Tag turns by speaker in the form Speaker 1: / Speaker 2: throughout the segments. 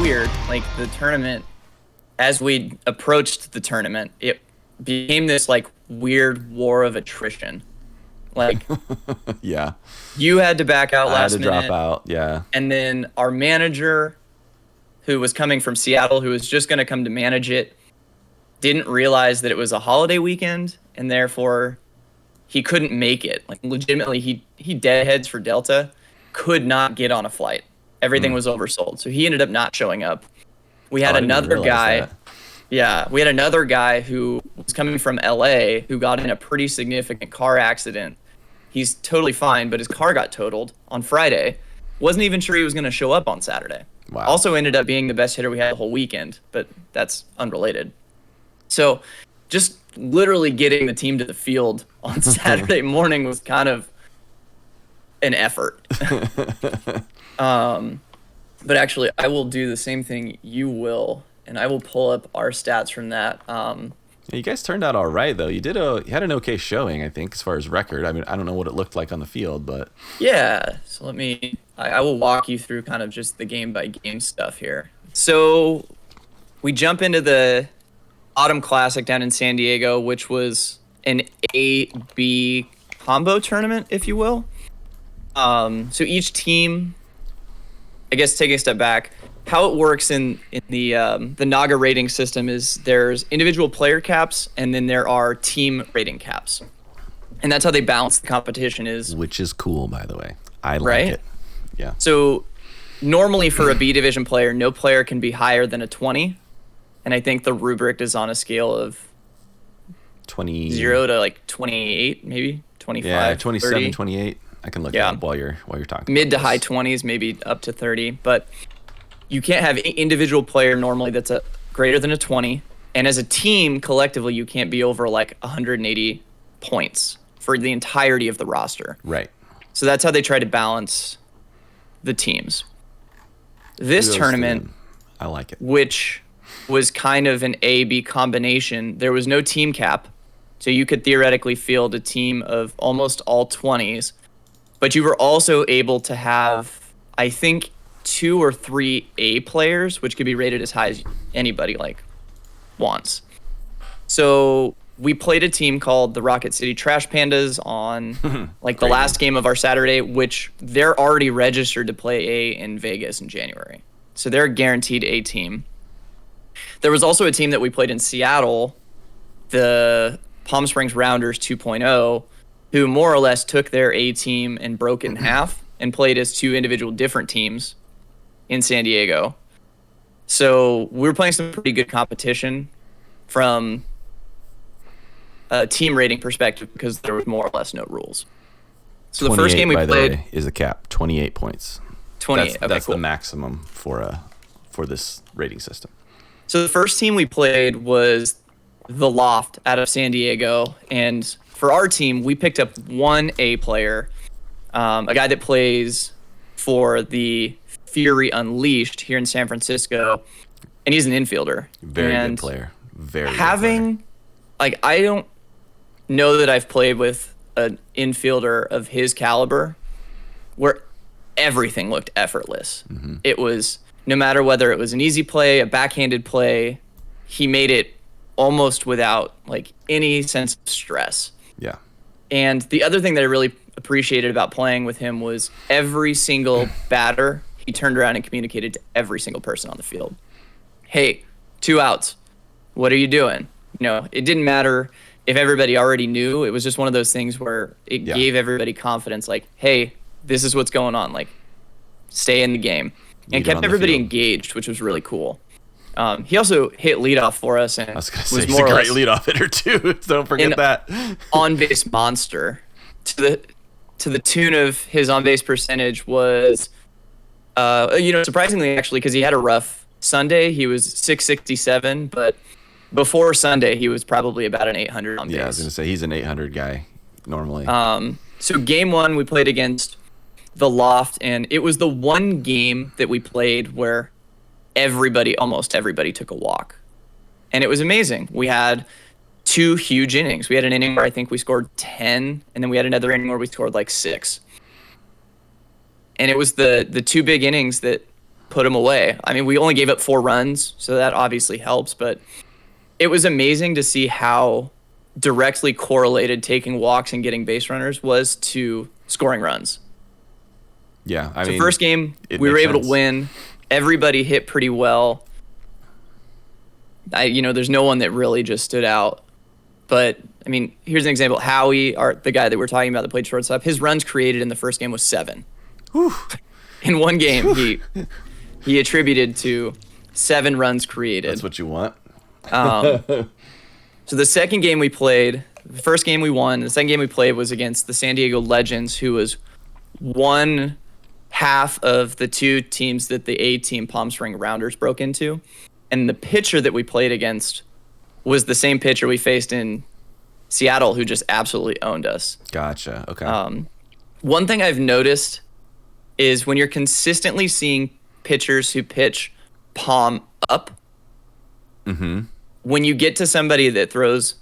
Speaker 1: weird. Like the tournament, as we approached the tournament, it became this like weird war of attrition. Like
Speaker 2: Yeah.
Speaker 1: you had to back out
Speaker 2: I had
Speaker 1: last
Speaker 2: to drop
Speaker 1: minute,
Speaker 2: out. Yeah.
Speaker 1: and then our manager, who was coming from Seattle, who was just going to come to manage it, didn't realize that it was a holiday weekend, and therefore he couldn't make it. Like legitimately, he deadheads for Delta, could not get on a flight. Everything was oversold, so he ended up not showing up. We had
Speaker 2: I didn't even
Speaker 1: another
Speaker 2: realize
Speaker 1: guy.
Speaker 2: that.
Speaker 1: Yeah, we had another guy who was coming from LA who got in a pretty significant car accident. He's totally fine, but his car got totaled on Friday. Wasn't even sure he was going to show up on Saturday.
Speaker 2: Wow.
Speaker 1: Also ended up being the best hitter we had the whole weekend, but that's unrelated. So just literally getting the team to the field on Saturday morning was kind of an effort. But actually, I will do the same thing you will, and I will pull up our stats from that.
Speaker 2: Yeah, you guys turned out all right, though. You had an okay showing, I think, as far as record. I mean, I don't know what it looked like on the field, but
Speaker 1: Yeah, so I will walk you through kind of just the game by game stuff here. So we jump into the Autumn Classic down in San Diego, which was an A-B combo tournament, if you will. So each team, I guess taking a step back, how it works in the Naga rating system is there's individual player caps and then there are team rating caps. And that's how they balance the competition
Speaker 2: which is cool, by the way. I like
Speaker 1: Right?
Speaker 2: it. Yeah.
Speaker 1: So normally for a B division player, no player can be higher than a 20. And I think the rubric is on a scale of
Speaker 2: 20.
Speaker 1: 0 to like 28, maybe 25,
Speaker 2: Yeah, 27,
Speaker 1: 30.
Speaker 2: 28. I can look
Speaker 1: Yeah.
Speaker 2: it up while you're talking.
Speaker 1: Mid to
Speaker 2: about
Speaker 1: high
Speaker 2: this.
Speaker 1: 20s, maybe up to 30. But you can't have any individual player normally that's a greater than a 20. And as a team, collectively, you can't be over like 180 points for the entirety of the roster.
Speaker 2: Right.
Speaker 1: So that's how they try to balance the teams. This
Speaker 2: Kudos to
Speaker 1: tournament,
Speaker 2: them. I like it.
Speaker 1: which was kind of an A-B combination, there was no team cap. So you could theoretically field a team of almost all 20s. But you were also able to have, I think, 2 or 3 A players, which could be rated as high as anybody like wants. So we played a team called the Rocket City Trash Pandas on like the
Speaker 2: Great
Speaker 1: last game of our Saturday, which they're already registered to play A in Vegas in January. So they're a guaranteed A team. There was also a team that we played in Seattle, the Palm Springs Rounders 2.0, who more or less took their A team and broke it in half and played as 2 individual different teams in San Diego. So we were playing some pretty good competition from a team rating perspective because there was more or less no rules. So the first game we
Speaker 2: by
Speaker 1: played,
Speaker 2: the way, is the cap. 28 points.
Speaker 1: 28.
Speaker 2: That's
Speaker 1: Cool.
Speaker 2: the maximum for this rating system.
Speaker 1: So the first team we played was the Loft out of San Diego, and for our team, we picked up 1 A player, a guy that plays for the Fury Unleashed here in San Francisco, and he's an infielder.
Speaker 2: Very
Speaker 1: and
Speaker 2: good player. Very
Speaker 1: having, like, I don't know that I've played with an infielder of his caliber where everything looked effortless. It was, no matter whether it was an easy play, a backhanded play, he made it almost without like any sense of stress.
Speaker 2: Yeah.
Speaker 1: And the other thing that I really appreciated about playing with him was every single batter, he turned around and communicated to every single person on the field. Hey, 2 outs. What are you doing? You know, it didn't matter if everybody already knew. It was just one of those things where it
Speaker 2: Yeah.
Speaker 1: gave everybody confidence, like, hey, this is what's going on. Like, stay in the game. And
Speaker 2: Leader on
Speaker 1: kept
Speaker 2: the
Speaker 1: everybody
Speaker 2: field.
Speaker 1: engaged, which was really cool. He also hit leadoff for us, and
Speaker 2: I was going to
Speaker 1: was
Speaker 2: say, he's
Speaker 1: more
Speaker 2: a
Speaker 1: or
Speaker 2: great
Speaker 1: less
Speaker 2: leadoff hitter, too. Don't forget
Speaker 1: an
Speaker 2: that.
Speaker 1: on-base monster. To the tune of his on-base percentage was, surprisingly actually, because he had a rough Sunday, he was 667, but before Sunday he was probably about an 800 on base.
Speaker 2: Yeah, I was going to say, he's an 800 guy normally.
Speaker 1: So game 1 we played against the Loft, and it was the one game that we played where almost everybody took a walk. And it was amazing. We had 2 huge innings. We had an inning where I think we scored 10, and then we had another inning where we scored like 6. And it was the 2 big innings that put them away. I mean, we only gave up 4 runs, so that obviously helps, but it was amazing to see how directly correlated taking walks and getting base runners was to scoring runs.
Speaker 2: Yeah, I
Speaker 1: so
Speaker 2: mean,
Speaker 1: first game, we were able to win. Everybody hit pretty well. There's no one that really just stood out. But, I mean, here's an example. Howie, the guy that we're talking about that played shortstop, his runs created in the first game was 7.
Speaker 2: Whew.
Speaker 1: In one game, he attributed to 7 runs created.
Speaker 2: That's what you want.
Speaker 1: So the second game we played, the first game we won, the second game we played was against the San Diego Legends, who was one half of the 2 teams that the A team Palm Spring Rounders broke into. And the pitcher that we played against was the same pitcher we faced in Seattle, who just absolutely owned us.
Speaker 2: Gotcha. Okay.
Speaker 1: One thing I've noticed is when you're consistently seeing pitchers who pitch palm up, when you get to somebody that throws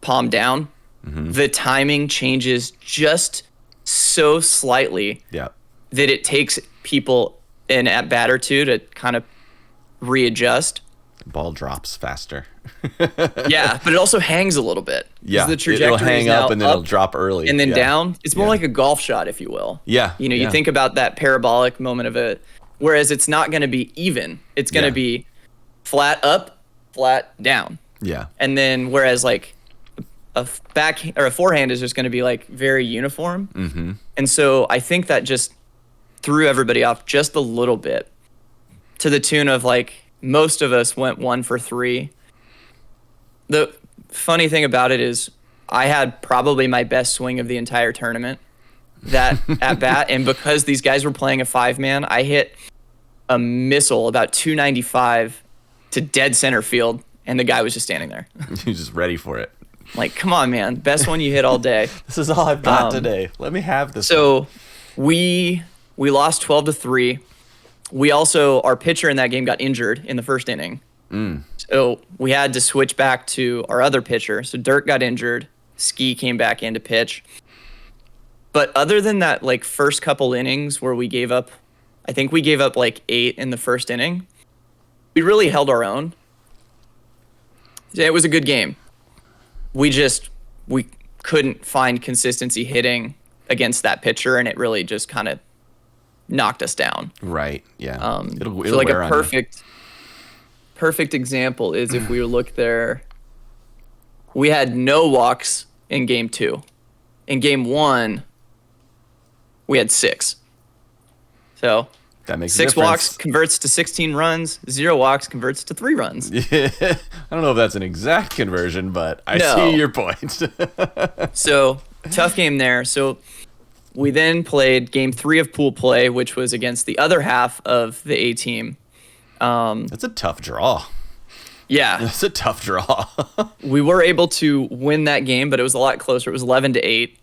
Speaker 1: palm down, the timing changes just so slightly that it takes people an at-bat or 2 to kind of readjust.
Speaker 2: Ball drops faster.
Speaker 1: Yeah, but it also hangs a little bit.
Speaker 2: Yeah,
Speaker 1: the trajectory
Speaker 2: it'll hang up and then it'll drop early.
Speaker 1: And then down. It's more like a golf shot, if you will.
Speaker 2: Yeah.
Speaker 1: You think about that parabolic moment of it, whereas it's not going to be even. It's going to be flat up, flat down.
Speaker 2: Yeah.
Speaker 1: And then whereas like a back or a forehand is just going to be like very uniform. And so I think that just threw everybody off just a little bit, to the tune of like most of us went 1 for 3. The funny thing about it is I had probably my best swing of the entire tournament that at bat. And because these guys were playing a 5-man, I hit a missile about 295 to dead center field. And the guy was just standing there.
Speaker 2: You're just ready for it.
Speaker 1: Like, come on, man. Best one you hit all day.
Speaker 2: This is all I've got today. Let me have this.
Speaker 1: So we lost 12-3. We also, our pitcher in that game got injured in the first inning. So we had to switch back to our other pitcher. So Dirk got injured. Ski came back in to pitch. But other than that, like first couple innings where we gave up, I think we gave up like 8 in the first inning. We really held our own. It was a good game. We couldn't find consistency hitting against that pitcher, and it really just kind of knocked us down.
Speaker 2: Right. Yeah. It'll
Speaker 1: so like
Speaker 2: wear
Speaker 1: a
Speaker 2: on
Speaker 1: perfect example is if we look there, we had no walks in game 2. In game 1, we had 6. So
Speaker 2: that makes
Speaker 1: 6 walks converts to 16 runs. 0 walks converts to 3 runs.
Speaker 2: Yeah. I don't know if that's an exact conversion, but I see your point.
Speaker 1: So tough game there. So we then played game 3 of pool play, which was against the other half of the A team.
Speaker 2: That's a tough draw.
Speaker 1: Yeah.
Speaker 2: That's a tough draw.
Speaker 1: We were able to win that game, but it was a lot closer. It was 11-8.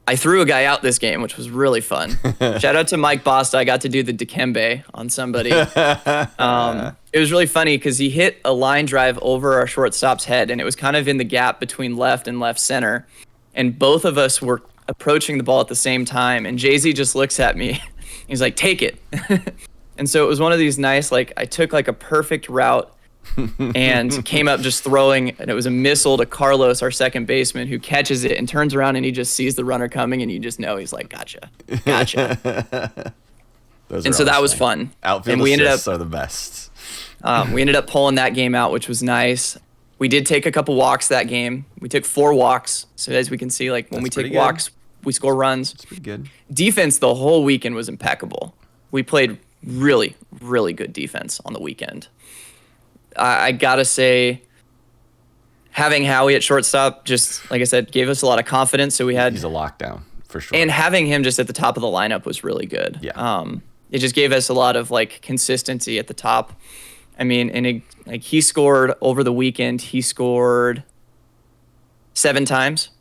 Speaker 1: I threw a guy out this game, which was really fun. Shout out to Mike Bosta. I got to do the Dikembe on somebody. It was really funny because he hit a line drive over our shortstop's head, and it was kind of in the gap between left and left center. And both of us were approaching the ball at the same time, and Jay-Z just looks at me. He's like, take it. And so it was one of these nice, like, I took like a perfect route and came up just throwing, and it was a missile to Carlos, our second baseman, who catches it and turns around, and he just sees the runner coming, and you just know he's like, gotcha. And so that was fun.
Speaker 2: Outfield
Speaker 1: and we
Speaker 2: assists are the best.
Speaker 1: We ended up pulling that game out, which was nice. We did take a couple walks that game. We took 4 walks. So as we can see, like when we take walks, we score runs.
Speaker 2: That's pretty good.
Speaker 1: Defense the whole weekend was impeccable. We played really, really good defense on the weekend. I gotta say, having Howie at shortstop, just like I said, gave us a lot of confidence. So he's
Speaker 2: a lockdown for sure.
Speaker 1: And having him just at the top of the lineup was really good.
Speaker 2: Yeah.
Speaker 1: It just gave us a lot of like consistency at the top. I mean, and he scored over the weekend. He scored 7 times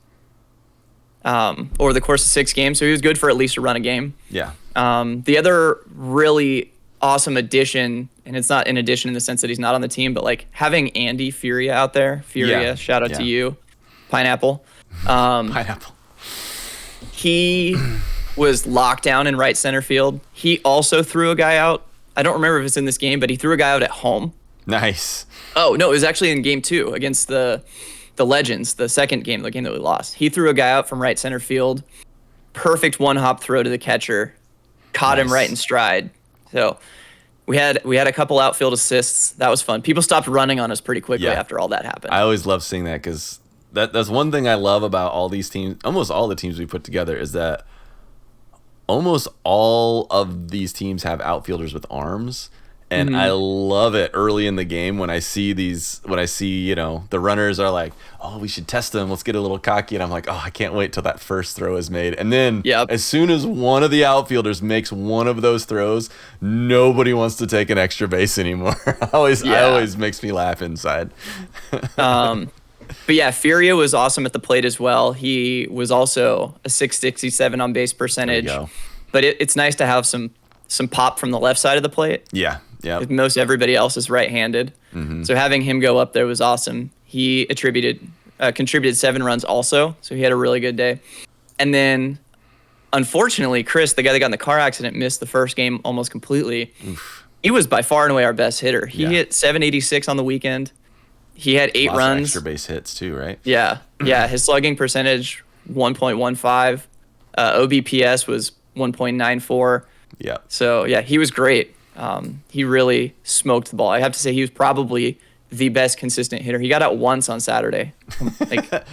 Speaker 1: over the course of 6 games. So he was good for at least a run a game.
Speaker 2: Yeah.
Speaker 1: The other really awesome addition, and it's not an addition in the sense that he's not on the team, but like having Andy Furia out there. Furia, shout out to you. Pineapple.
Speaker 2: Pineapple.
Speaker 1: He was lockdown in right center field. He also threw a guy out. I don't remember if it's in this game, but he threw a guy out at home.
Speaker 2: Nice.
Speaker 1: Oh, no, it was actually in game 2 against the Legends, the second game, the game that we lost. He threw a guy out from right center field. Perfect one-hop throw to the catcher. Caught him right in stride. So we had a couple outfield assists. That was fun. People stopped running on us pretty quickly after all that happened.
Speaker 2: I always love seeing that because that's one thing I love about all these teams. Almost all the teams we put together is that almost all of these teams have outfielders with arms. And I love it early in the game when I see the runners are like, oh, we should test them. Let's get a little cocky. And I'm like, oh, I can't wait till that first throw is made. And then as soon as one of the outfielders makes one of those throws, nobody wants to take an extra base anymore. always makes me laugh inside.
Speaker 1: But yeah, Furia was awesome at the plate as well. He was also a 667 on base percentage.
Speaker 2: There you go.
Speaker 1: But it's nice to have some pop from the left side of the plate.
Speaker 2: Yeah. Yeah.
Speaker 1: Most everybody else is right-handed. So having him go up there was awesome. He contributed 7 runs also, so he had a really good day. And then, unfortunately, Chris, the guy that got in the car accident, missed the first game almost completely. Oof. He was by far and away our best hitter. He hit 786 on the weekend. He had 8 runs.
Speaker 2: Extra base hits too, right?
Speaker 1: Yeah. Yeah, his slugging percentage, 1.15. OBPS was 1.94.
Speaker 2: Yeah.
Speaker 1: So, yeah, he was great. He really smoked the ball. I have to say he was probably the best consistent hitter. He got out once on Saturday.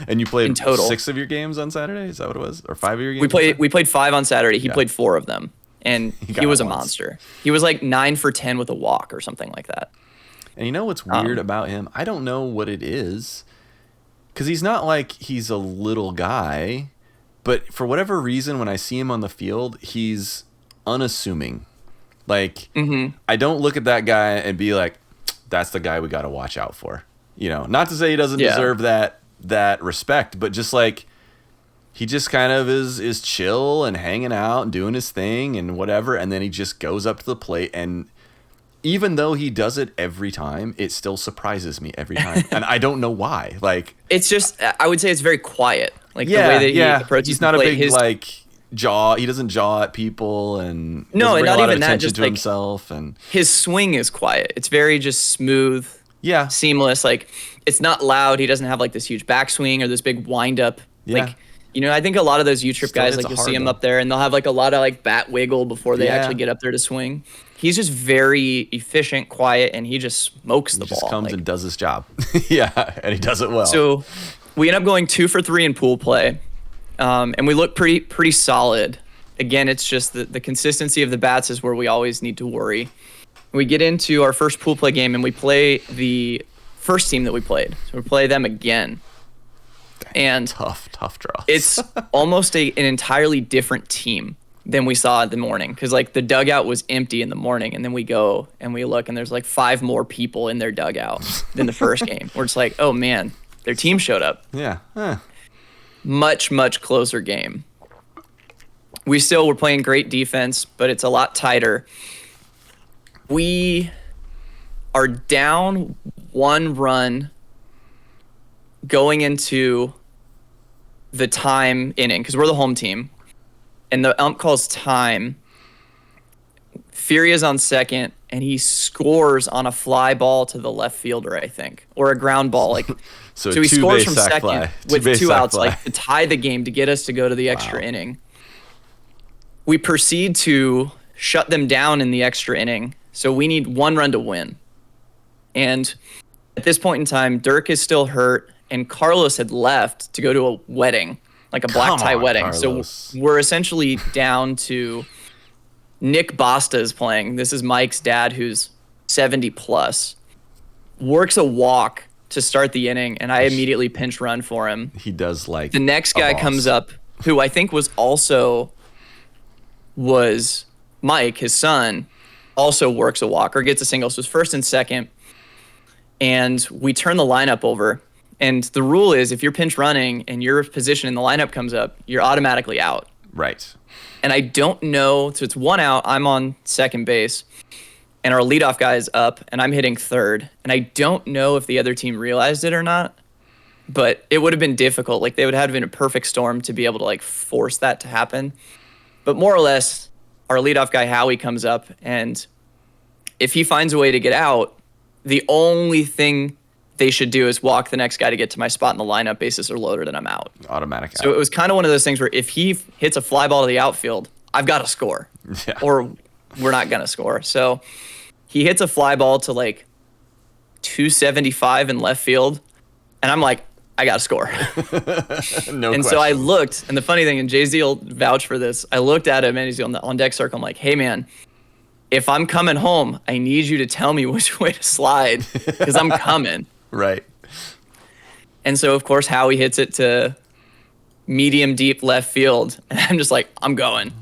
Speaker 2: And you played
Speaker 1: in total
Speaker 2: 6 of your games on Saturday? Is that what it was? Or 5 of your games?
Speaker 1: We played 5 on Saturday. He played 4 of them. And he was a monster. He was like 9 for 10 with a walk or something like that.
Speaker 2: And you know what's weird about him? I don't know what it is. Because he's not like he's a little guy. But for whatever reason, when I see him on the field, he's unassuming. Like, I don't look at that guy and be like, that's the guy we got to watch out for. You know, not to say he doesn't deserve that respect, but just like, he just kind of is chill and hanging out and doing his thing and whatever. And then he just goes up to the plate. And even though he does it every time, it still surprises me every time. And I don't know why. Like,
Speaker 1: it's just, I would say it's very quiet. Like the way that he approaches
Speaker 2: he's not
Speaker 1: the
Speaker 2: a
Speaker 1: plate,
Speaker 2: big jaw. He doesn't jaw at people and
Speaker 1: no, and not even that.
Speaker 2: Just to himself, and
Speaker 1: his swing is quiet. It's very just smooth, seamless. Like, it's not loud. He doesn't have like this huge backswing or this big wind up. Like, you know, I think a lot of those U-Trip guys, like, you'll see him up there and they'll have like a lot of like bat wiggle before they actually get up there to swing. He's just very efficient, quiet, and he just smokes the ball.
Speaker 2: He just comes and does his job. And he does it well.
Speaker 1: So we end up going 2 for 3 in pool play. And we look pretty solid. Again, it's just the consistency of the bats is where we always need to worry. We get into our first pool play game and we play the first team that we played. So we play them again. And
Speaker 2: tough draw.
Speaker 1: It's almost an entirely different team than we saw in the morning. Because like the dugout was empty in the morning, and then we go and we look and there's like 5 more people in their dugout than the first game. We're just like, oh man, their team showed up.
Speaker 2: Yeah.
Speaker 1: Much closer game. We still were playing great defense, but it's a lot tighter. We are down 1 run going into the time inning because we're the home team, and the ump calls time. Furia's on second, and he scores on a fly ball to the left fielder, I think, or a ground ball. Like, so he scores from second with 2 outs, like to tie the game to get us to go to the extra inning. We proceed to shut them down in the extra inning, so we need 1 run to win. And at this point in time, Dirk is still hurt, and Carlos had left to go to a wedding, like a black tie wedding. Carlos. So we're essentially down to Nick Basta is playing. This is Mike's dad, who's 70 plus. Works a walk to start the inning, and I immediately pinch run for him.
Speaker 2: He does like
Speaker 1: the next guy comes up, who I think was Mike, his son, also works a walk or gets a single. So it's first and second, and we turn the lineup over. And the rule is if you're pinch running and your position in the lineup comes up, you're automatically out.
Speaker 2: Right.
Speaker 1: And I don't know, so it's 1 out, I'm on second base, and our leadoff guy is up, and I'm hitting third. And I don't know if the other team realized it or not, but it would have been difficult. Like, they would have been a perfect storm to be able to, like, force that to happen. But more or less, our leadoff guy, Howie, comes up, and if he finds a way to get out, the only thing they should do is walk the next guy to get to my spot in the lineup. Bases are loaded, and I'm out.
Speaker 2: Automatic out.
Speaker 1: So it was kind of one of those things where if he hits a fly ball to the outfield, I've got to score, or we're not going to score. So he hits a fly ball to like 275 in left field, and I'm like, I got to score.
Speaker 2: No
Speaker 1: and
Speaker 2: question.
Speaker 1: so I looked, and the funny thing, and Jay-Z will vouch for this, I looked at him, and he's on the on-deck circle. I'm like, hey, man, if I'm coming home, I need you to tell me which way to slide, because I'm coming.
Speaker 2: Right.
Speaker 1: And so, of course, Howie hits it to medium deep left field, and I'm just like, I'm going.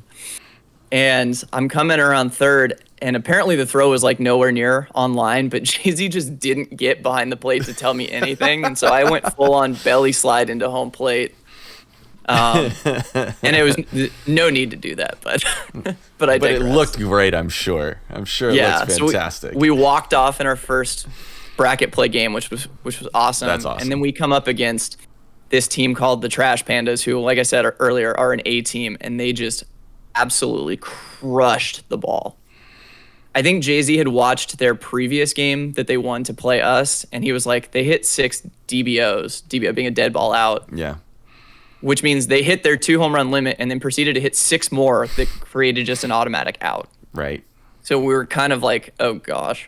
Speaker 1: And I'm coming around third, and apparently the throw was like nowhere near on line, but Jay-Z just didn't get behind the plate to tell me anything. And so I went full on belly slide into home plate. And it was no need to do that, but I digress.
Speaker 2: But it looked great, I'm sure. I'm sure it looks fantastic.
Speaker 1: So we walked off in our first bracket play game, which was awesome.
Speaker 2: That's awesome.
Speaker 1: And then we come up against this team called the Trash Pandas, who, like I said earlier, are an A team, and they just absolutely crushed the ball. I think Jay-Z had watched their previous game that they won to play us, and he was like, they hit 6 DBOs, DBO being a dead ball out.
Speaker 2: Yeah.
Speaker 1: Which means they hit their 2 home run limit and then proceeded to hit 6 more that created just an automatic out.
Speaker 2: Right.
Speaker 1: So we were kind of like, oh gosh.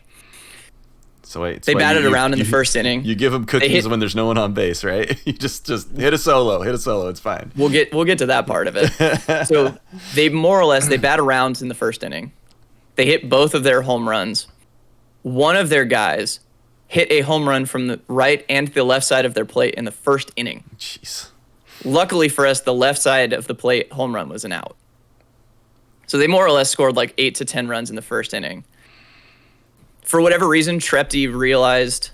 Speaker 2: So wait,
Speaker 1: they batted around in the first inning.
Speaker 2: You give them cookies when there's no one on base, right? You just hit a solo, it's fine.
Speaker 1: We'll get to that part of it. So they more or less, they bat around in the first inning. They hit both of their home runs. One of their guys hit a home run from the right and the left side of their plate in the first inning.
Speaker 2: Jeez.
Speaker 1: Luckily for us, the left side of the plate home run was an out. So they more or less scored like 8 to 10 runs in the first inning. For whatever reason, Trepty realized,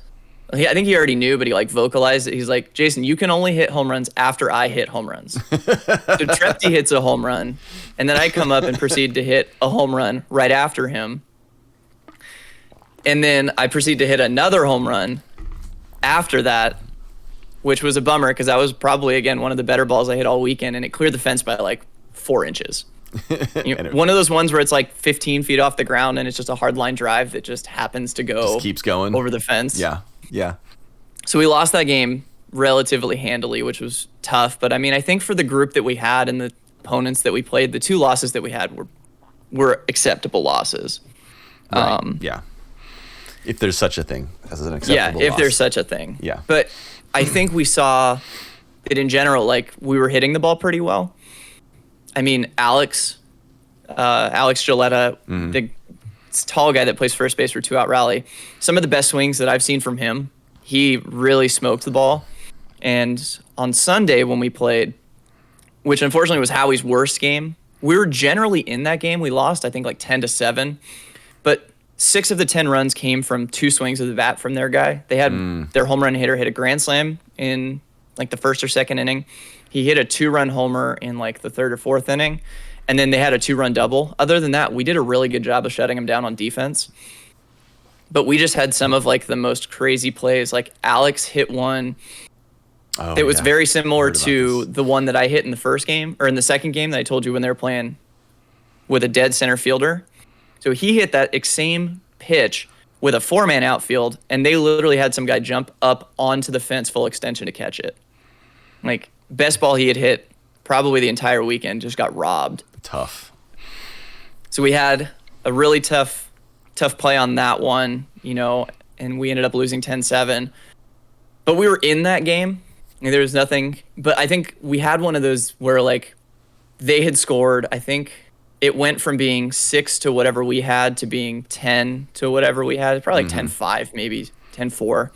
Speaker 1: I think he already knew, but he like vocalized it. He's like, Jason, you can only hit home runs after I hit home runs. So Trepty hits a home run, and then I come up and proceed to hit a home run right after him. And then I proceed to hit another home run after that, which was a bummer because that was probably, again, one of the better balls I hit all weekend, and it cleared the fence by like 4 inches. One of those ones where it's like 15 feet off the ground and it's just a hard line drive that just happens to go
Speaker 2: just keeps going
Speaker 1: over the fence.
Speaker 2: Yeah.
Speaker 1: So we lost that game relatively handily, which was tough. But I mean, I think for the group that we had and the opponents that we played, the 2 losses that we had were acceptable losses.
Speaker 2: Right. Yeah. If there's such a thing as an acceptable loss.
Speaker 1: If there's such a thing.
Speaker 2: Yeah.
Speaker 1: But I think we saw it in general, like we were hitting the ball pretty well. I mean, Alex Gilletta, the tall guy that plays first base for 2-out rally, some of the best swings that I've seen from him. He really smoked the ball. And on Sunday when we played, which unfortunately was Howie's worst game, we were generally in that game. We lost, I think, like 10-7. But 6 of the 10 runs came from 2 swings of the bat from their guy. They had their home run hitter hit a grand slam in like the first or second inning. He hit a 2-run homer in like the 3rd or 4th inning, and then they had a 2-run double. Other than that, we did a really good job of shutting him down on defense. But we just had some of like the most crazy plays. Like Alex hit one that was very similar to the one that I hit in the first game or in the second game that I told you when they were playing with a dead center fielder. So he hit that same pitch with a 4-man outfield, and they literally had some guy jump up onto the fence full extension to catch it. Like, best ball he had hit probably the entire weekend, just got robbed.
Speaker 2: Tough.
Speaker 1: So we had a really tough play on that one, and we ended up losing 10-7. But we were in that game, and there was nothing. But I think we had one of those where, like, they had scored, I think it went from being 6 to whatever we had to being 10 to whatever we had. Probably like 10-5, maybe 10-4.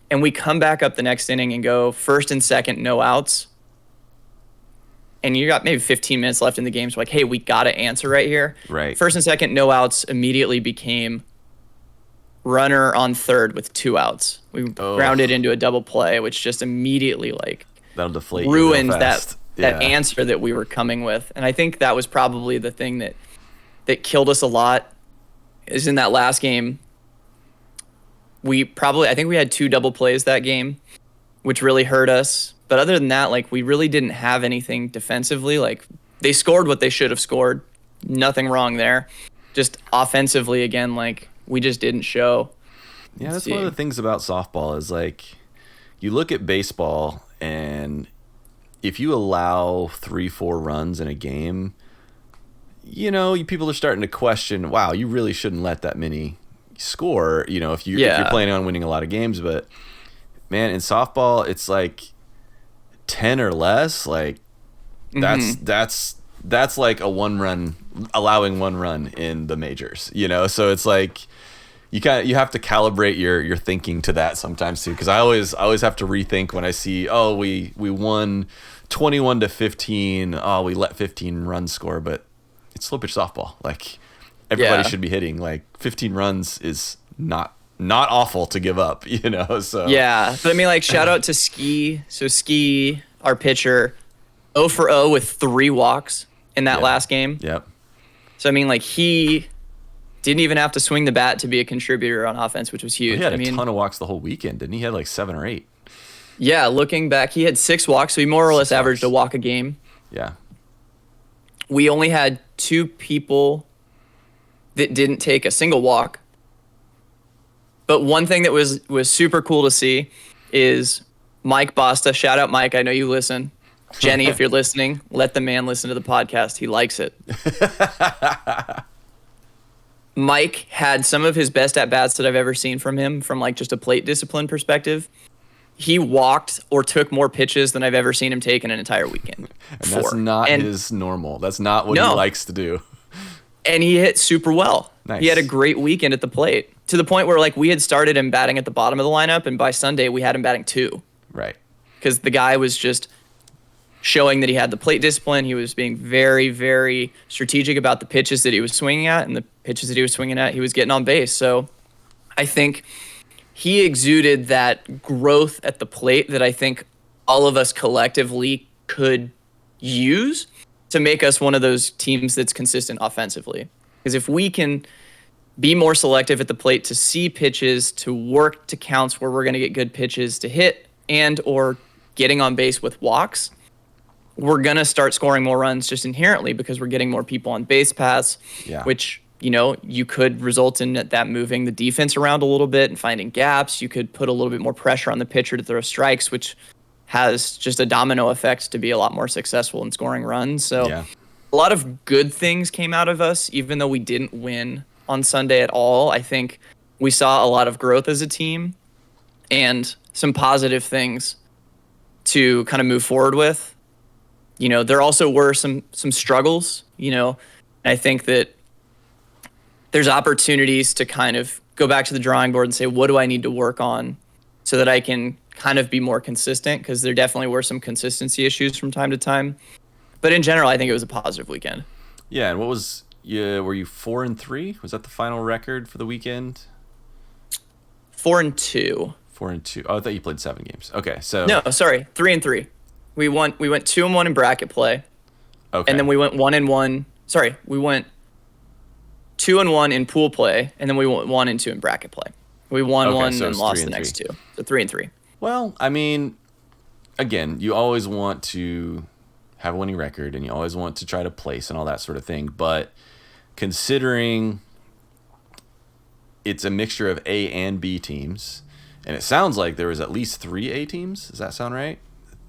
Speaker 1: And we come back up the next inning and go first and second, no outs. And you got maybe 15 minutes left in the game. So like, hey, we got to answer right here.
Speaker 2: Right.
Speaker 1: First and second, no outs immediately became runner on third with 2 outs. We grounded into a double play, which just immediately like
Speaker 2: that'll deflate
Speaker 1: ruined
Speaker 2: you real fast.
Speaker 1: that answer that we were coming with. And I think that was probably the thing that killed us a lot is in that last game. I think we had 2 double plays that game, which really hurt us. But other than that, like we really didn't have anything defensively. Like they scored what they should have scored. Nothing wrong there. Just offensively, again, like, we just didn't show.
Speaker 2: Yeah, that's one of the things about softball is, like, you look at baseball, and if you allow 3-4 runs in a game, you know, people are starting to question, wow, you really shouldn't let that many score, you know, if you're planning on winning a lot of games. But, man, in softball, it's like 10 or less, like, that's like allowing one run in the majors, you know? So it's like you have to calibrate your thinking to that sometimes too, because I always have to rethink when I see, oh, we won 21-15, oh, we let 15 runs score, but it's slow pitch softball. Like, everybody should be hitting. Like, 15 runs is not awful to give up, you know? So
Speaker 1: yeah, but I mean, like, shout out to Ski. So Ski, our pitcher, 0 for 0 with 3 walks in that last game.
Speaker 2: Yep.
Speaker 1: So I mean, like, he didn't even have to swing the bat to be a contributor on offense, which was huge.
Speaker 2: Well, he had a ton of walks the whole weekend, didn't he? He had like 7 or 8.
Speaker 1: Yeah, looking back, he had 6 walks, so he more or less averaged a walk a game.
Speaker 2: Yeah.
Speaker 1: We only had 2 people that didn't take a single walk. But one thing that was super cool to see is Mike Basta. Shout out, Mike. I know you listen. Jenny, if you're listening, let the man listen to the podcast. He likes it. Mike had some of his best at-bats that I've ever seen from him, from like just a plate discipline perspective. He walked or took more pitches than I've ever seen him take in an entire weekend.
Speaker 2: And that's not his normal. That's not what he likes to do.
Speaker 1: And he hit super well.
Speaker 2: Nice.
Speaker 1: He had a great weekend at the plate, to the point where, like, we had started him batting at the bottom of the lineup, and by Sunday we had him batting 2.
Speaker 2: Right.
Speaker 1: Because the guy was just showing that he had the plate discipline. He was being very, very strategic about the pitches that he was swinging at, and the pitches that he was swinging at, he was getting on base. So I think he exuded that growth at the plate that I think all of us collectively could use to make us one of those teams that's consistent offensively. Because if we can be more selective at the plate to see pitches, to work to counts where we're going to get good pitches to hit, and or getting on base with walks, we're going to start scoring more runs just inherently because we're getting more people on base paths, which, you know, you could result in that moving the defense around a little bit and finding gaps. You could put a little bit more pressure on the pitcher to throw strikes, which has just a domino effect to be a lot more successful in scoring runs. So a lot of good things came out of us, even though we didn't win on Sunday at all. I think we saw a lot of growth as a team and some positive things to kind of move forward with. You know, there also were some struggles, you know, and I think that there's opportunities to kind of go back to the drawing board and say, what do I need to work on so that I can kind of be more consistent? Because there definitely were some consistency issues from time to time. But in general, I think it was a positive weekend.
Speaker 2: Yeah, and what was, were you 4-3? Was that the final record for the weekend?
Speaker 1: 4-2.
Speaker 2: 4-2. Oh, I thought you played 7 games. Okay, so
Speaker 1: no, sorry, 3-3. We went 2-1 in bracket play.
Speaker 2: Okay.
Speaker 1: And then we went 1-1. Sorry, we went 2-1 in pool play, and then we went 1-2 in bracket play. We won one and lost the next 2. So 3-3.
Speaker 2: Well, I mean, again, you always want to have a winning record, and you always want to try to place and all that sort of thing. But considering it's a mixture of A and B teams, and it sounds like there was at least 3 A teams. Does that sound right?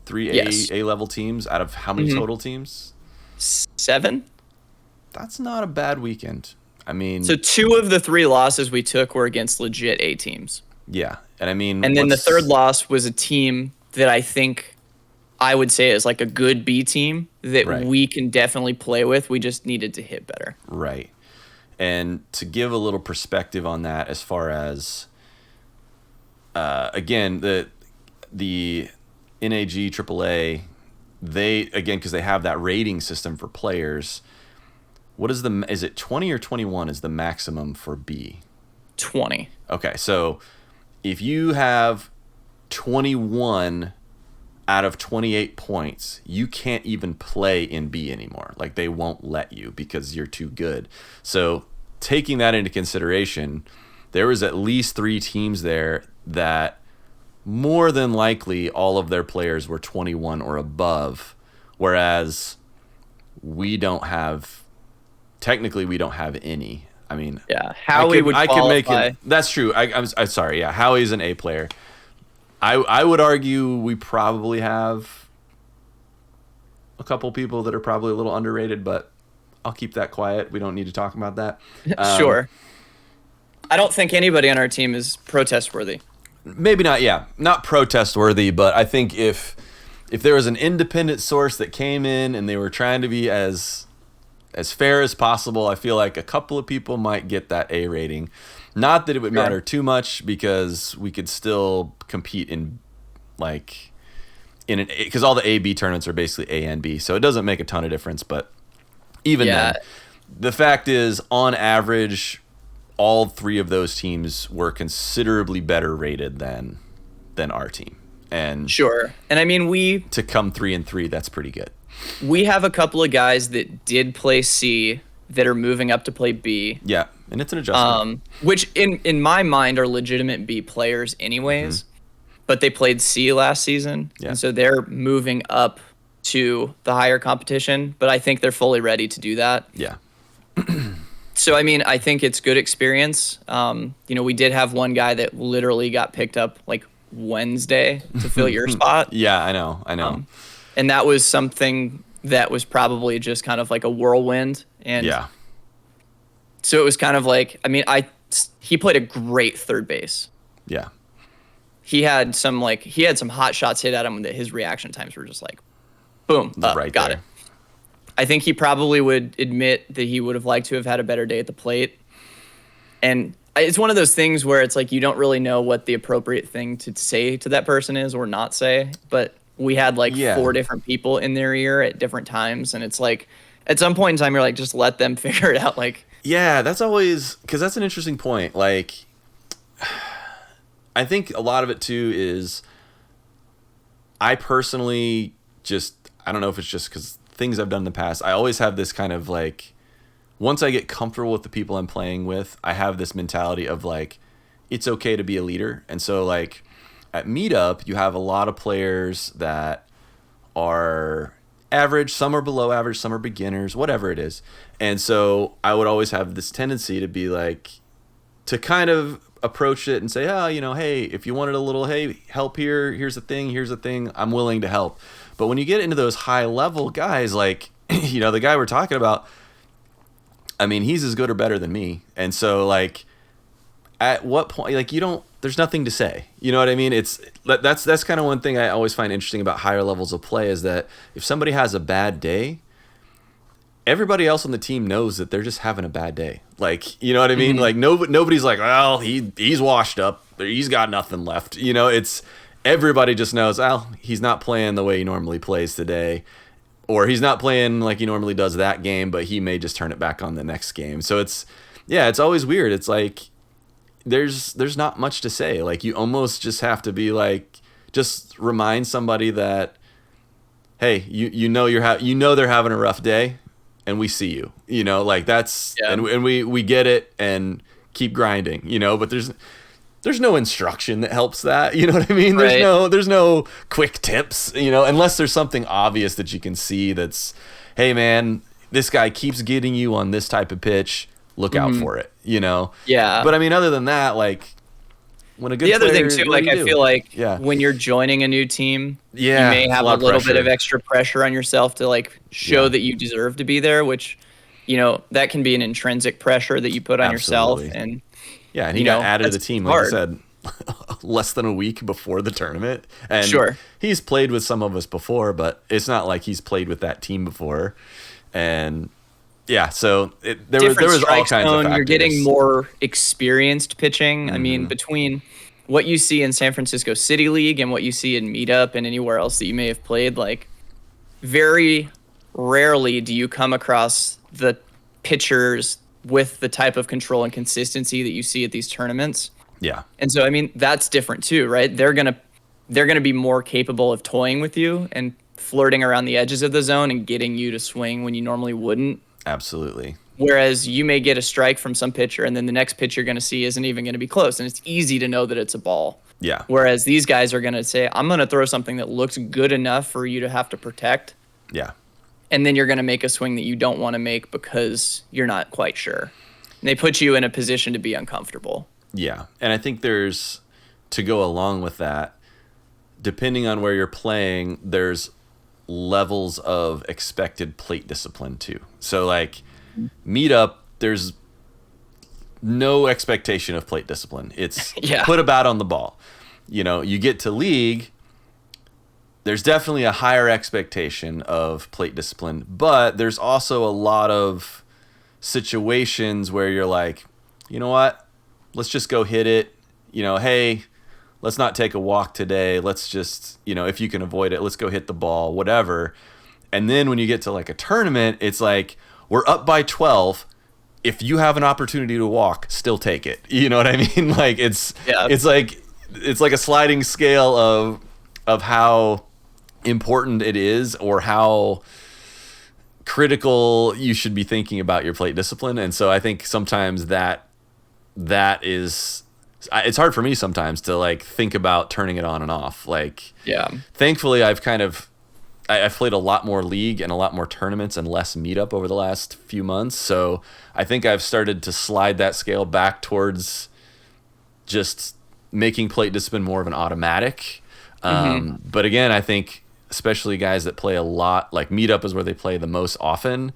Speaker 2: 3 A-level teams out of how many total teams?
Speaker 1: 7.
Speaker 2: That's not a bad weekend. I mean,
Speaker 1: so 2 of the 3 losses we took were against legit A teams.
Speaker 2: Yeah, and I mean,
Speaker 1: and then the third loss was a team that I think I would say is like a good B team that we can definitely play with. We just needed to hit better.
Speaker 2: Right. And to give a little perspective on that, as far as again, the NAG AAA, they, again, because they have that rating system for players, what is is it 20 or 21 is the maximum for B?
Speaker 1: 20.
Speaker 2: Okay, so if you have 21 out of 28 points, you can't even play in B anymore. Like, they won't let you because you're too good. So taking that into consideration, there was at least 3 teams there that more than likely all of their players were 21 or above, whereas we don't have any. I mean,
Speaker 1: yeah, Howie would qualify.
Speaker 2: I could make it. That's true. I'm sorry. Yeah, Howie's an A player. I would argue we probably have a couple people that are probably a little underrated, but I'll keep that quiet. We don't need to talk about that.
Speaker 1: Sure. I don't think anybody on our team is protest worthy.
Speaker 2: Maybe not. Yeah, not protest worthy, but I think if there was an independent source that came in and they were trying to be as fair as possible, I feel like a couple of people might get that A rating. Not that it would matter too much, because we could still compete in because all the A/B tournaments are basically A and B, so it doesn't make a ton of difference. But even then, the fact is, on average, all three of those teams were considerably better rated than our team. And
Speaker 1: sure, and I mean
Speaker 2: to come 3-3, that's pretty good.
Speaker 1: We have a couple of guys that did play C that are moving up to play B.
Speaker 2: Yeah, and it's an adjustment.
Speaker 1: Which in my mind are legitimate B players anyways, but they played C last season, and so they're moving up to the higher competition, but I think they're fully ready to do that.
Speaker 2: Yeah.
Speaker 1: So, I mean, I think it's good experience. We did have one guy that literally got picked up like Wednesday to fill your spot.
Speaker 2: Yeah, I know.
Speaker 1: And that was something that was probably just kind of like a whirlwind. And so it was kind of like, I mean, he played a great third base.
Speaker 2: Yeah.
Speaker 1: He had some hot shots hit at him that his reaction times were just like, boom,
Speaker 2: right
Speaker 1: got
Speaker 2: there.
Speaker 1: it. I think he probably would admit that he would have liked to have had a better day at the plate. And it's one of those things where it's like you don't really know what the appropriate thing to say to that person is or not say, but we had 4 different people in their ear at different times, and it's like at some point in time you're like, just let them figure it out.
Speaker 2: Yeah, that's always, because that's an interesting point. I think a lot of it too is I personally I don't know if it's just because things I've done in the past, I always have this kind of once I get comfortable with the people I'm playing with, I have this mentality of it's okay to be a leader. And so at Meetup, you have a lot of players that are average, some are below average, some are beginners, whatever it is. And so I would always have this tendency to be to kind of approach it and say, hey, if you wanted a little, hey, help here, here's the thing, I'm willing to help. But when you get into those high level guys, the guy we're talking about, I mean, he's as good or better than me. And so at what point, there's nothing to say, you know what I mean? That's kind of one thing I always find interesting about higher levels of play, is that if somebody has a bad day, everybody else on the team knows that they're just having a bad day. You know what I mean? Nobody's well, he's washed up, he's got nothing left. It's everybody just knows, he's not playing the way he normally plays today, or he's not playing like he normally does that game, but he may just turn it back on the next game. So it's always weird. It's there's not much to say. You almost just have to be just remind somebody that, hey, they're having a rough day, and we see you. That's and we get it, and keep grinding. But there's no instruction that helps that. You know what I mean?
Speaker 1: Right.
Speaker 2: There's no quick tips, unless there's something obvious that you can see that's, hey man, this guy keeps getting you on this type of pitch, look out for it,
Speaker 1: Yeah.
Speaker 2: But I mean, other than that, when a good
Speaker 1: the other
Speaker 2: player,
Speaker 1: thing too,
Speaker 2: what do
Speaker 1: I
Speaker 2: you
Speaker 1: feel
Speaker 2: do?
Speaker 1: when you're joining a new team, you
Speaker 2: Yeah,
Speaker 1: may
Speaker 2: it's
Speaker 1: have
Speaker 2: a lot
Speaker 1: a
Speaker 2: of
Speaker 1: little bit
Speaker 2: pressure.
Speaker 1: of extra pressure on yourself to show that you deserve to be there, which, that can be an intrinsic pressure that you put on yourself.
Speaker 2: Absolutely.
Speaker 1: And
Speaker 2: and he got added to the team, like
Speaker 1: hard.
Speaker 2: I said, less than a week before the tournament. And
Speaker 1: Sure.
Speaker 2: he's played with some of us before, but it's not like he's played with that team before. And so there was all kinds of factors.
Speaker 1: You're getting more experienced pitching. I mean, between what you see in San Francisco City League and what you see in Meetup and anywhere else that you may have played, very rarely do you come across the pitchers with the type of control and consistency that you see at these tournaments.
Speaker 2: Yeah.
Speaker 1: And so, I mean, that's different too, right? They're gonna be more capable of toying with you and flirting around the edges of the zone and getting you to swing when you normally wouldn't.
Speaker 2: Absolutely.
Speaker 1: Whereas you may get a strike from some pitcher, and then the next pitch you're going to see isn't even going to be close, and it's easy to know that it's a ball.
Speaker 2: Yeah.
Speaker 1: Whereas these guys are going to say, I'm going to throw something that looks good enough for you to have to protect.
Speaker 2: Yeah.
Speaker 1: and then you're going to make a swing that you don't want to make because you're not quite sure. And they put you in a position to be uncomfortable.
Speaker 2: Yeah, and I think there's, to go along with that, depending on where you're playing, there's levels of expected plate discipline too. So like meetup, there's no expectation of plate discipline. It's put a bat on the ball. You know, you get to league, there's definitely a higher expectation of plate discipline, but there's also a lot of situations where you're like, you know what, let's just go hit it. You know, hey, let's not take a walk today. Let's just, you know, if you can avoid it, let's go hit the ball, whatever. And then when you get to like a tournament, it's like, we're up by 12. If you have an opportunity to walk, still take it. You know what I mean? Like it's like a sliding scale of how important it is or how critical you should be thinking about your plate discipline. And so I think sometimes that is, it's hard for me sometimes to like think about turning it on and off. Like, thankfully I've played a lot more league and a lot more tournaments and less meetup over the last few months. So I think I've started to slide that scale back towards just making plate discipline more of an automatic. But again, I think especially guys that play a lot, like meetup is where they play the most often.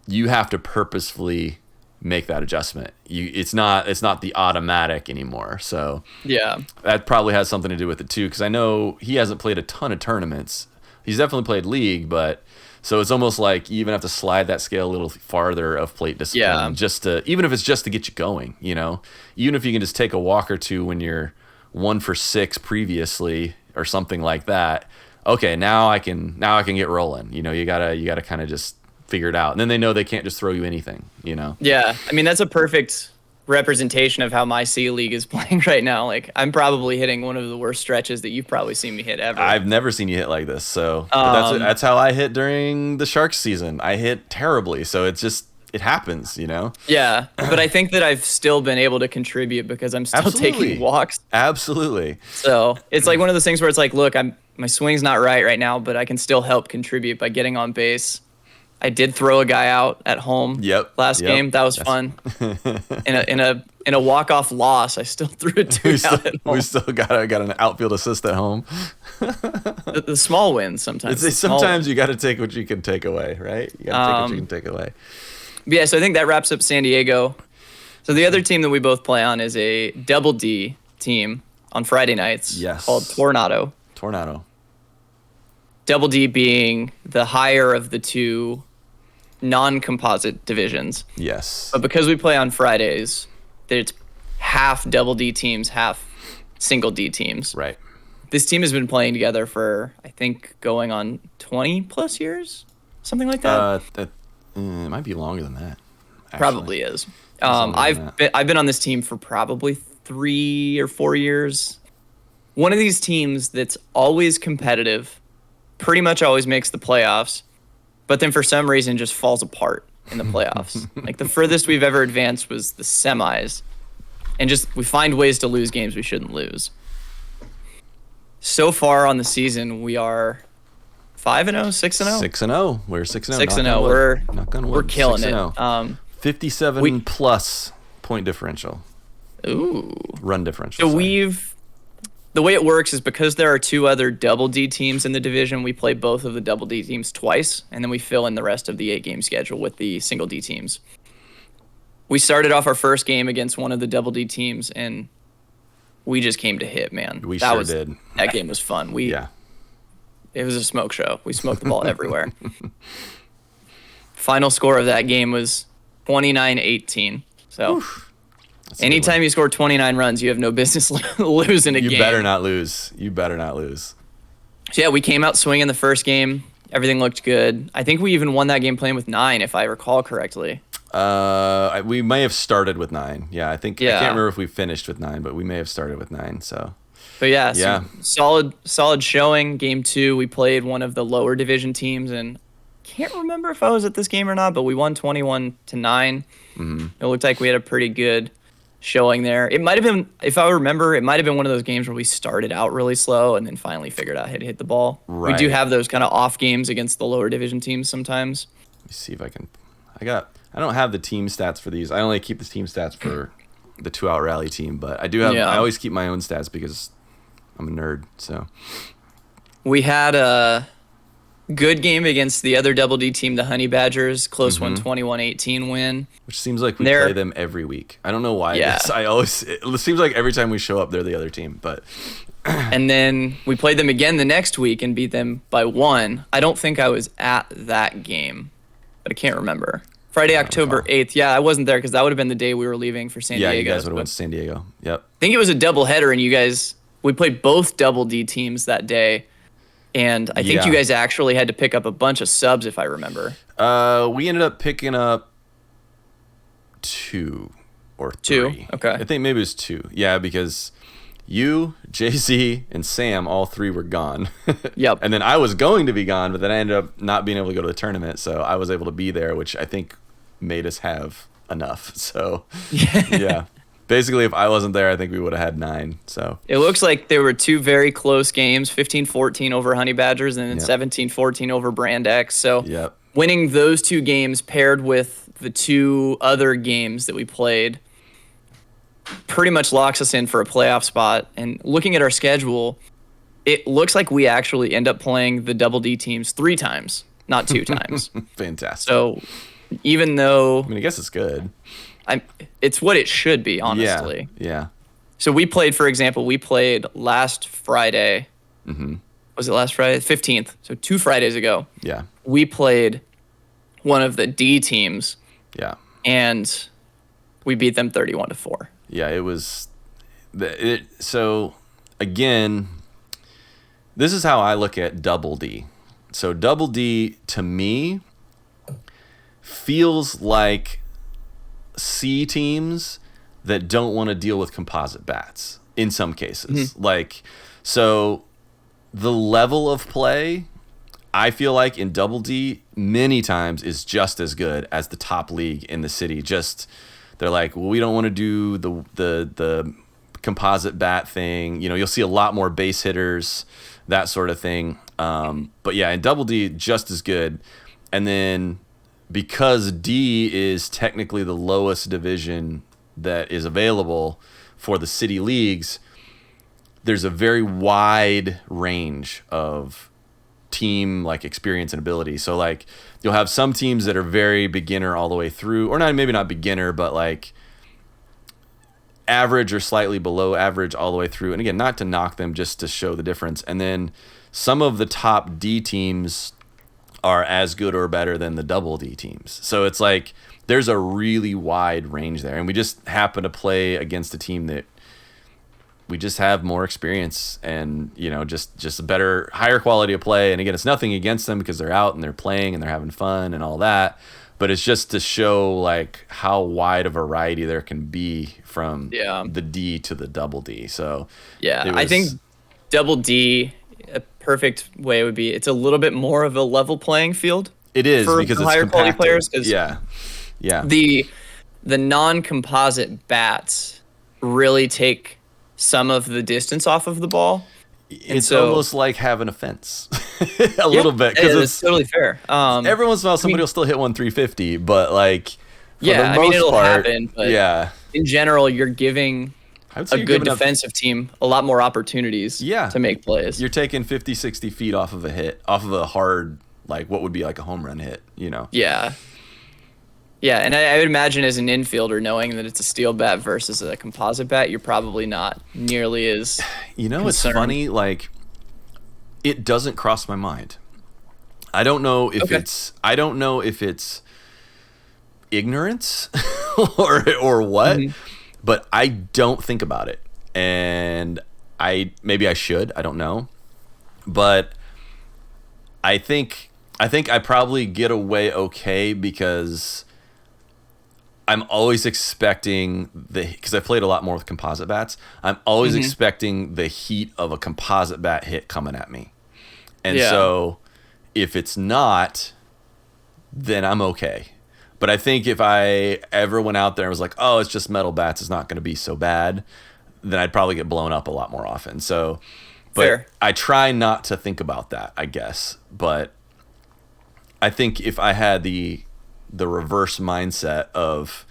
Speaker 2: You have to purposefully make that adjustment. It's not the automatic anymore. So that probably has something to do with it too. Cause I know he hasn't played a ton of tournaments. He's definitely played league, but so it's almost like you even have to slide that scale a little farther of plate discipline, just to, even if it's just to get you going, you know, even if you can just take a walk or two when you're 1 for 6 previously or something like that. Okay, now I can get rolling. You know, you gotta kind of just figure it out, and then they know they can't just throw you anything. You know. Yeah,
Speaker 1: I mean that's a perfect representation of how my C League is playing right now. Like I'm probably hitting one of the worst stretches that you've probably seen me hit ever.
Speaker 2: I've never seen you hit like this. So that's how I hit during the Sharks season. I hit terribly. So it's just, it happens, you know?
Speaker 1: Yeah. But I think that I've still been able to contribute because I'm still taking walks.
Speaker 2: Absolutely.
Speaker 1: So it's like one of those things where it's like, look, my swing's not right now, but I can still help contribute by getting on base. I did throw a guy out at home last game. That was fun. In a walk-off loss, I still threw a dude out at home.
Speaker 2: We still got an outfield assist at home.
Speaker 1: the small wins sometimes.
Speaker 2: Sometimes you got to take what you can take away, right? You got to take what you can take away.
Speaker 1: But yeah, so I think that wraps up San Diego. So the other team that we both play on is a double D team on Friday nights called Tornado. Double D being the higher of the two non-composite divisions.
Speaker 2: Yes.
Speaker 1: But because we play on Fridays, it's half double D teams, half single D teams.
Speaker 2: Right.
Speaker 1: This team has been playing together for, I think, going on 20 plus years, something like that.
Speaker 2: It might be longer than that. Actually.
Speaker 1: Probably is. I've been on this team for probably 3 or 4 years. One of these teams that's always competitive, pretty much always makes the playoffs, but then for some reason just falls apart in the playoffs. Like the furthest we've ever advanced was the semis, and just we find ways to lose games we shouldn't lose. So far on the season, we are 5-0, 6-0.
Speaker 2: 6-0. We're 6-0.
Speaker 1: 6-0. We're killing it.
Speaker 2: 57 plus point differential.
Speaker 1: Ooh.
Speaker 2: Run differential.
Speaker 1: So the way it works is because there are 2 other double D teams in the division, we play both of the double D teams twice, and then we fill in the rest of the 8-game schedule with the single D teams. We started off our first game against one of the double D teams, and we just came to hit, man.
Speaker 2: We sure did.
Speaker 1: That game was fun. It was a smoke show. We smoked the ball everywhere. Final score of that game was 29-18. So anytime you score 29 runs, you have no business losing a game.
Speaker 2: You better not lose.
Speaker 1: So yeah, we came out swinging the first game. Everything looked good. I think we even won that game playing with 9, if I recall correctly.
Speaker 2: We may have started with 9. Yeah, I think I can't remember if we finished with 9, but we may have started with 9. So.
Speaker 1: But yeah. Solid showing. Game 2, we played one of the lower division teams, and can't remember if I was at this game or not, but we won 21-9. Mm-hmm. It looked like we had a pretty good showing there. It might have been, if I remember, it might have been one of those games where we started out really slow and then finally figured out how to hit the ball.
Speaker 2: Right.
Speaker 1: We do have those kind of off games against the lower division teams sometimes.
Speaker 2: Let me see if I can. I don't have the team stats for these. I only keep the team stats for the 2-out rally team, but I do have. I always keep my own stats because I'm a nerd. So
Speaker 1: we had a good game against the other Double D team, the Honey Badgers, close one, 21-18 win.
Speaker 2: Which seems like we play them every week. I don't know why.
Speaker 1: Yeah.
Speaker 2: It seems like every time we show up, they're the other team. But
Speaker 1: and then we played them again the next week and beat them by 1. I don't think I was at that game, but I can't remember. Friday, October 8th. Yeah, I wasn't there because that would have been the day we were leaving for San Diego.
Speaker 2: Yeah, you guys would have went to San Diego. Yep.
Speaker 1: I think it was a doubleheader, and we played both Double D teams that day. And I think you guys actually had to pick up a bunch of subs, if I remember.
Speaker 2: We ended up picking up 2 or 3.
Speaker 1: 2? Okay.
Speaker 2: I think maybe it was 2. Yeah, because you, JZ, and Sam, all 3 were gone.
Speaker 1: Yep.
Speaker 2: And then I was going to be gone, but then I ended up not being able to go to the tournament, so I was able to be there, which I think made us have enough. So, yeah. Basically, if I wasn't there, I think we would have had 9. So
Speaker 1: it looks like there were 2 very close games, 15-14 over Honey Badgers and then 17-14 over Brand X. So winning those 2 games paired with the 2 other games that we played pretty much locks us in for a playoff spot. And looking at our schedule, it looks like we actually end up playing the Double D teams 3 times, not 2 times.
Speaker 2: Fantastic.
Speaker 1: So even though...
Speaker 2: I guess it's good.
Speaker 1: It's what it should be, honestly.
Speaker 2: Yeah.
Speaker 1: So we played, for example, last Friday.
Speaker 2: Mm-hmm.
Speaker 1: Was it last Friday? 15th. So 2 Fridays ago.
Speaker 2: Yeah.
Speaker 1: We played one of the D teams.
Speaker 2: Yeah.
Speaker 1: And we beat them 31-4.
Speaker 2: Yeah, it was. So, again, this is how I look at Double D. So Double D, to me, feels like C teams that don't want to deal with composite bats in some cases. So the level of play, I feel like in Double D many times is just as good as the top league in the city. Just they're like, well, we don't want to do the composite bat thing. You'll see a lot more base hitters, that sort of thing. But yeah, in Double D, just as good. And then because D is technically the lowest division that is available for the city leagues, there's a very wide range of team experience and ability. So you'll have some teams that are very beginner all the way through, or maybe not beginner, but average or slightly below average all the way through. And again, not to knock them, just to show the difference. And then some of the top D teams are as good or better than the Double D teams. So it's there's a really wide range there. And we just happen to play against a team that we just have more experience and, just a better, higher quality of play. And again, it's nothing against them because they're out and they're playing and they're having fun and all that. But it's just to show how wide a variety there can be from the D to the Double D. So
Speaker 1: I think Double D, a perfect way would be it's a little bit more of a level playing field.
Speaker 2: It is
Speaker 1: for
Speaker 2: because it's
Speaker 1: higher
Speaker 2: compacted.
Speaker 1: Quality players.
Speaker 2: Yeah.
Speaker 1: The non-composite bats really take some of the distance off of the ball.
Speaker 2: It's almost like having a fence a little bit because
Speaker 1: it's totally fair.
Speaker 2: Every once in a while somebody will still hit one 350, but for the most
Speaker 1: it'll
Speaker 2: part,
Speaker 1: happen. But in general, you're giving a good defensive team a lot more opportunities to make plays.
Speaker 2: You're taking 50, 60 feet off of a hit, off of a hard, what would be a home run hit,
Speaker 1: Yeah. Yeah, and I would imagine as an infielder, knowing that it's a steel bat versus a composite bat, you're probably not nearly as concerned.
Speaker 2: It's funny, it doesn't cross my mind. I don't know if it's ignorance or what, but I don't think about it. And maybe I should, I don't know. But I think I probably get away okay because I'm always expecting because I played a lot more with composite bats. I'm always expecting the heat of a composite bat hit coming at me. And so if it's not, then I'm okay. But I think if I ever went out there and was like, oh, it's just metal bats, it's not going to be so bad, then I'd probably get blown up a lot more often. So, but
Speaker 1: Fair.
Speaker 2: I try not to think about that, I guess. But I think if I had the reverse mindset of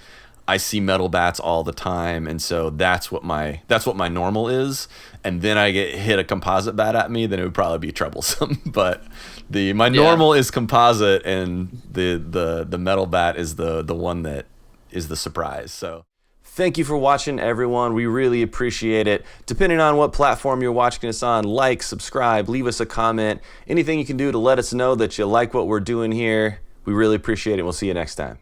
Speaker 2: I see metal bats all the time, and so that's what my normal is, and then I get hit a composite bat at me, then it would probably be troublesome. But my normal is composite, and the metal bat is the one that is the surprise. So thank you for watching, everyone. We really appreciate it. Depending on what platform you're watching us on, like, subscribe, leave us a comment, anything you can do to let us know that you like what we're doing here. We really appreciate it. We'll see you next time.